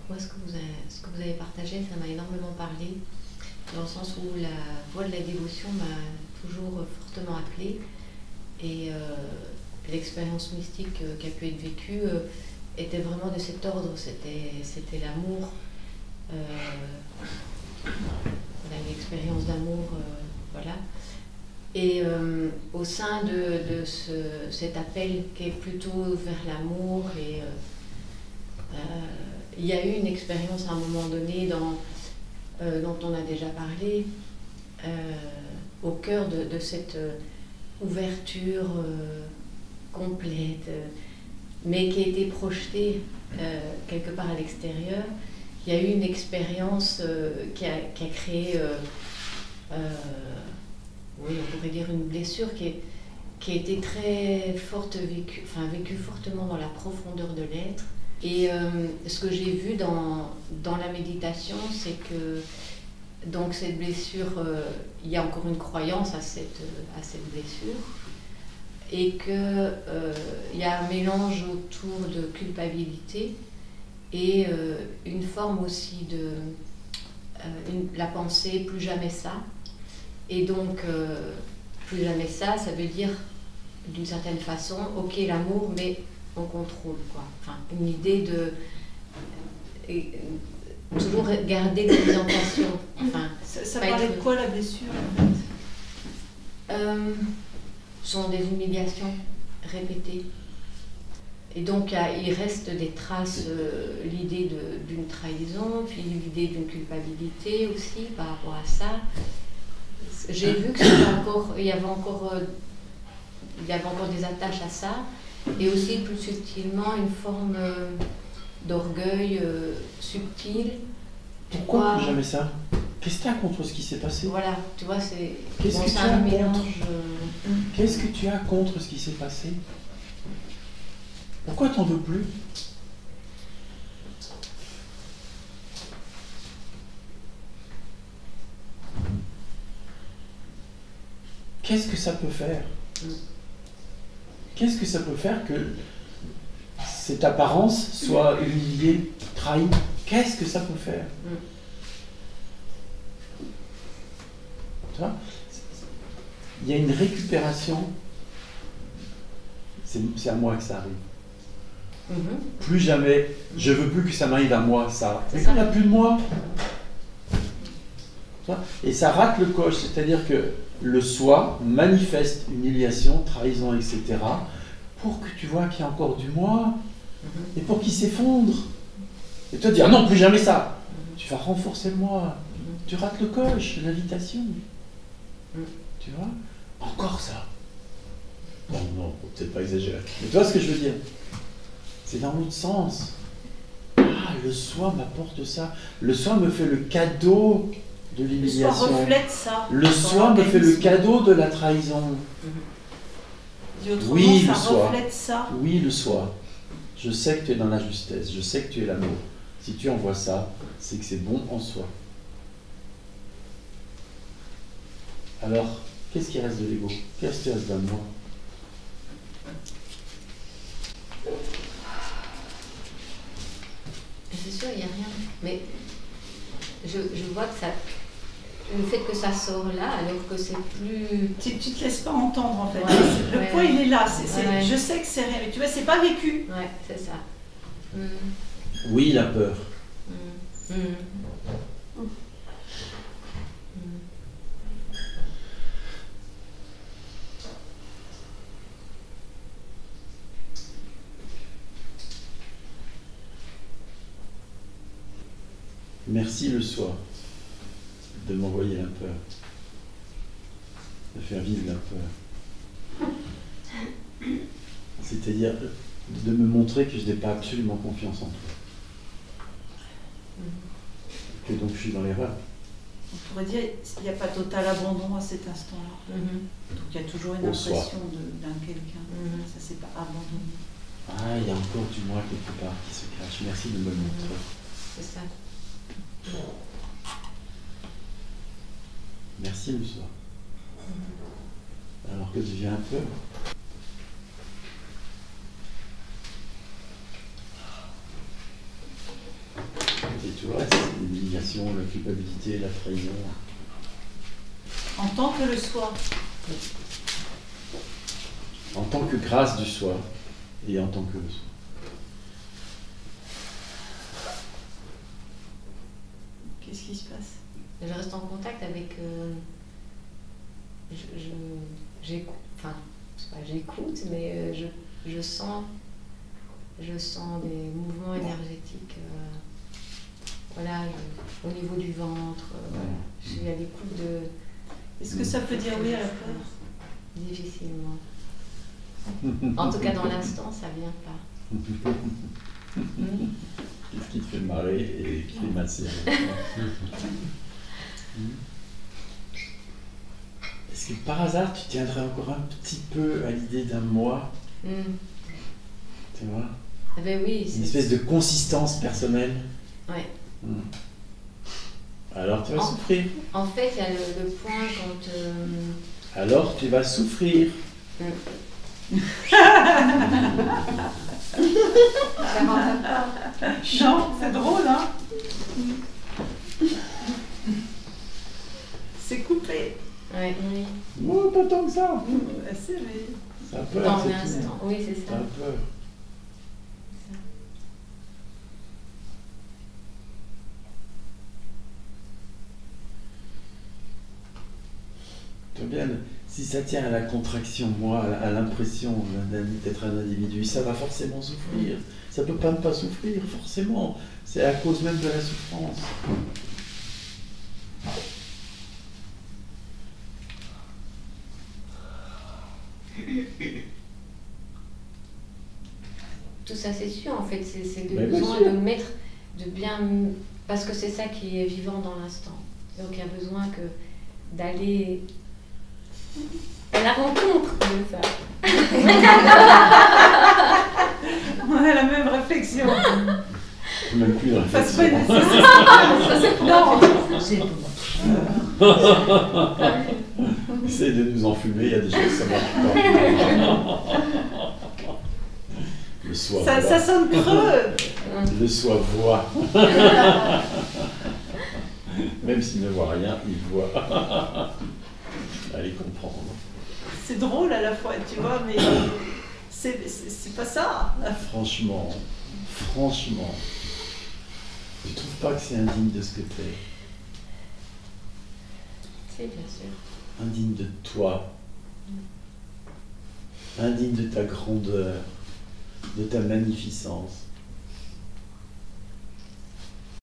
Moi, ce que vous avez partagé, ça m'a énormément parlé, dans le sens où la voie de la dévotion m'a toujours fortement appelée. Et l'expérience mystique qui a pu être vécue était vraiment de cet ordre. C'était l'amour. On a une expérience d'amour, voilà. Et au sein de cet appel qui est plutôt vers l'amour, et il y a eu une expérience à un moment donné dont on a déjà parlé, au cœur de cette ouverture complète, mais qui a été projetée quelque part à l'extérieur. Il y a eu une expérience qui a créé, oui, on pourrait dire une blessure qui a été très forte, vécue fortement dans la profondeur de l'être. Et ce que j'ai vu dans la méditation, c'est que donc cette blessure, il y a encore une croyance à cette blessure, et qu'il y a un mélange autour de culpabilité et une forme aussi de la pensée plus jamais ça. Et donc plus jamais ça veut dire d'une certaine façon, ok, l'amour, mais on contrôle, quoi. Enfin, une idée de toujours garder des orientations. Enfin, ça parlait de quoi, la blessure, en fait? Sont des humiliations répétées. Et donc il reste des traces, l'idée d'une trahison, puis l'idée d'une culpabilité aussi par rapport à ça. J'ai vu que il y avait encore des attaches à ça, et aussi plus subtilement une forme d'orgueil subtil. Pourquoi plus jamais ça? Qu'est-ce que tu as contre ce qui s'est passé? Voilà, tu vois, c'est Qu'est-ce que tu un as mélange. Qu'est-ce que tu as contre ce qui s'est passé? Pourquoi t'en veux plus? Qu'est-ce que ça peut faire? Qu'est-ce que ça peut faire que cette apparence soit humiliée, trahie? Qu'est-ce que ça peut faire? Tu vois? Il y a une récupération. C'est à moi que ça arrive. Plus jamais, je veux plus que ça m'arrive à moi, ça. Mais quand il n'y a plus de moi. Et ça rate le coche, c'est-à-dire que le soi manifeste humiliation, trahison, etc. pour que tu vois qu'il y a encore du moi et pour qu'il s'effondre. Et toi dire non, plus jamais ça. Tu vas renforcer le moi. Tu rates le coche, l'invitation. Tu vois? Encore ça. Non, non, faut peut-être pas exagérer. Mais tu vois ce que je veux dire? C'est dans l'autre sens. Ah, le soi m'apporte ça. Le soi me fait le cadeau de l'humiliation. Le soi reflète ça. Le soi me fait le cadeau de la trahison. Dit autrement, Oui, ça le soi. reflète ça. Oui, le soi. Je sais que tu es dans la justesse. Je sais que tu es l'amour. Si tu envoies ça, c'est que c'est bon en soi. Alors, qu'est-ce qui reste de l'ego? Qu'est-ce qui reste d'un moi? C'est sûr, il n'y a rien. Mais je vois que ça. Le fait que ça sort là, alors que c'est plus. Tu te laisses pas entendre, en fait. Ouais, le poids, il est là. Ouais. Je sais que c'est rien. Mais tu vois, c'est pas vécu. Ouais, c'est ça. Oui, la peur. Merci le soi de m'envoyer la peur, de faire vivre la peur. C'est-à-dire de me montrer que je n'ai pas absolument confiance en toi. Que donc je suis dans l'erreur. On pourrait dire qu'il n'y a pas total abandon à cet instant-là. Donc il y a toujours une impression d'un quelqu'un. Ça, c'est pas abandonné. Ah, il y a encore du moi quelque part qui se cache. Merci de me le montrer. C'est ça. Merci le soi. Alors que devient un peu. tout le reste, l'humiliation, la culpabilité, la trahison. En tant que le soi. En tant que grâce du soi et en tant que le soi. Qu'est-ce qui se passe? Je reste en contact avec... j'écoute, enfin, c'est pas j'écoute, mais je sens des mouvements énergétiques, voilà, au niveau du ventre, je suis à l'écoute de... Est-ce que ça peut dire oui à la peur? Difficilement. En tout cas, dans l'instant, ça vient pas. Qu'est-ce qui te fait marrer et qui fait masser? Est-ce que par hasard, tu tiendrais encore un petit peu à l'idée d'un moi? Tu vois? Ah ben oui, une espèce de consistance personnelle. Ouais. Alors tu vas souffrir. En fait, il y a le point quand... Alors tu vas souffrir. Non, c'est drôle, hein? C'est coupé. Ouais, oui. Oh, pas tant que ça. Assez, mais... Ça a peur. Dans l'instant, oui, c'est ça. Ça a peur. Bien, si ça tient à la contraction, moi, à l'impression d'être un individu, ça va forcément souffrir. Ça ne peut pas ne pas souffrir, forcément. C'est à cause même de la souffrance. Tout ça, c'est sûr, en fait. C'est le besoin de mettre, de bien... Parce que c'est ça qui est vivant dans l'instant. Donc, il y a besoin d'aller... à la rencontre de ça. On a la même réflexion. Même plus de réflexion. Non, Essaye de nous enfumer, il y a des choses ça marche pas. Le soi voit. Ça sonne creux. Le soi voit. Même s'il ne voit rien, il voit. Allez comprendre. C'est drôle à la fois, tu vois, mais c'est pas ça. Franchement, tu trouves pas que c'est indigne de ce que tu es? C'est bien sûr. Indigne de toi. Indigne de ta grandeur, de ta magnificence.